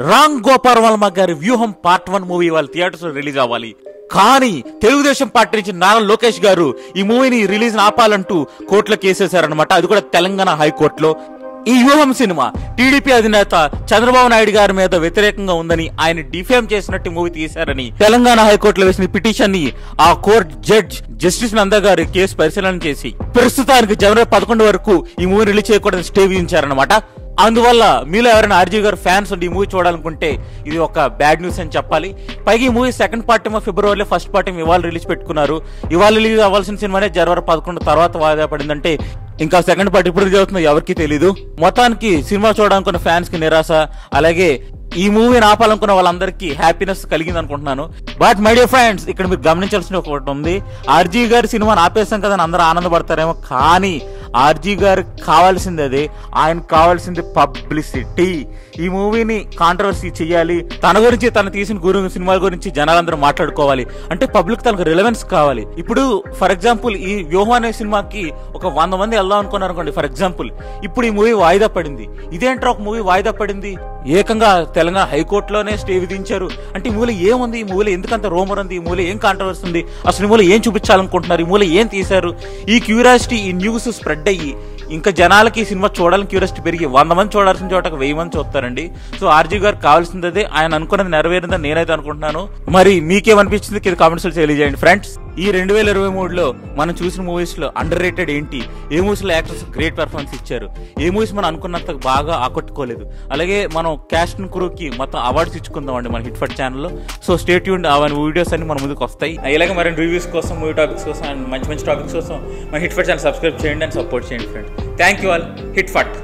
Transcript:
రామ్ గోపాల్ వర్మ గారి వ్యూహం part 1 movie వాళ్ళ థియేటర్స్ లో రిలీజ్ అవ్వాలి. కానీ తెలుగుదేశం పార్టీ నుంచి నారా లోకేష్ గారు ఈ మూవీని రిలీజ్ ఆపాలంటూ కోర్టులో కేసేశారనమాట. అది కూడా తెలంగాణ హైకోర్టులో. ఈ వ్యూహం సినిమా టీడీపీ అధినేత చంద్రబాబు నాయుడు గారి మీద వ్యతిరేకంగా ఉందని, ఆయన డిఫేమ్ చేసినట్టు మూవీ తీశారని తెలంగాణ హైకోర్టులో వేసిన పిటిషన్ ని ఆ కోర్టు జడ్జ్ జస్టిస్ నందా గారి కేసు పరిశీలన చేసి ప్రస్తుతానికి జనవరి 11 వరకు ఈ మూవీ రిలీజ్ చేయకూడదని స్టే విధించారనమాట. అందువల్ల మీలో ఎవరైనా ఆర్జీ గారు ఫ్యాన్స్ ఉండి ఈ మూవీ చూడాలనుకుంటే ఇది ఒక బ్యాడ్ న్యూస్ అని చెప్పాలి. పైగా ఈ మూవీ సెకండ్ పార్ట్ ఏమో ఫిబ్రవరిలో, ఫస్ట్ పార్ట్ ఏమో ఇవాళ రిలీజ్ పెట్టుకున్నారు. ఇవాళ రిలీజ్ అవ్వాల్సిన సినిమానే జనవరి 11 తర్వాత వాయిదా పడిందంటే ఇంకా సెకండ్ పార్ట్ ఇప్పుడు రిలీజ్ అవుతుందో ఎవరికి తెలీదు. మొత్తానికి సినిమా చూడాలనుకున్న ఫ్యాన్స్ కి నిరాశ, అలాగే ఈ మూవీని ఆపాలనుకున్న వాళ్ళందరికీ హ్యాపీనెస్ కలిగింది అనుకుంటున్నాను. బట్ మై డియర్ ఫ్రెండ్స్, ఇక్కడ మీరు గమనించాల్సిన ఒకటి ఉంది. ఆర్జీ గారి సినిమాని ఆపేసాం కదా అని అందరూ ఆనందపడతారేమో, కానీ ఆర్జీ గారికి కావాల్సింది అదే. ఆయనకు కావాల్సింది పబ్లిసిటీ. ఈ మూవీని కాంట్రవర్సీ చెయ్యాలి, తన గురించి, తను తీసిన సినిమాల గురించి జనాలందరూ మాట్లాడుకోవాలి అంటే పబ్లిక్ తనకు రిలవెన్స్ కావాలి. ఇప్పుడు ఫర్ ఎగ్జాంపుల్ ఈ వ్యూహం అనే సినిమాకి ఒక 100 మంది వెళ్దాం అనుకున్నారు అనుకోండి ఫర్ ఎగ్జాంపుల్. ఇప్పుడు ఈ మూవీ వాయిదా పడింది. ఇదేంట్రా ఒక మూవీ వాయిదా పడింది, ఏకంగా తెలంగాణ హైకోర్టులోనే స్టే విధించారు అంటే ఈ మూవీలో ఏముంది, ఈ మూవీలో ఎందుకంత రూమర్ ఉంది, ఈ మూవీలో ఏం కాంట్రవర్సీ ఉంది, అసలు ఈ మూవీలో ఏం చూపించాలనుకుంటున్నారు, ఈ మూవీలో ఏం తీశారు, ఈ క్యూరియాసిటీ, ఈ న్యూస్ స్ప్రెడ్ అయ్యి ఇంకా జనాలకి ఈ సినిమా చూడాలని క్యూరియాసిటీ పెరిగి 100 మంది చూడాల్సిన చోట 1000 మంది చూస్తారండి. సో ఆర్జీ గారు కావాల్సింది అదే. ఆయన అనుకున్నది నెరవేరిందని నేనైతే అనుకుంటున్నాను. మరి మీకేమనిపించింది కింద కామెంట్స్ లో తెలియజేయండి ఫ్రెండ్స్. ఈ 2023లో మనం చూసిన మూవీస్ లో అండర్ రేటెడ్ ఏంటి, ఏ మూవీస్ లో యాక్టర్స్ గ్రేట్ పెర్ఫార్మెన్స్ ఇచ్చారు, ఏ మూవీస్ మనం అనుకున్నంత బాగా ఆకట్టుకోలేదు, అలాగే మనం క్యాస్ట్ అండ్ క్రూకి మొత్తం అవార్డ్స్ ఇచ్చుకుందాం అండి మన హిట్ ఫట్ ఛానల్లో. సో స్టే ట్యూన్డ్, అవన్నీ వీడియోస్ అన్ని మన ముందుకు వస్తాయి. ఇలాగే మరిన్ని రివ్యూస్ కోసం, మూవీ టాపిక్స్ కోసం అండ్ మంచి మంచి టాపిక్స్ కోసం మన హిట్ ఫట్ ఛానల్ సబ్స్క్రైబ్ చేయండి అండ్ సపోర్ట్ చేయండి friends. Thank you all. Hit ఫట్.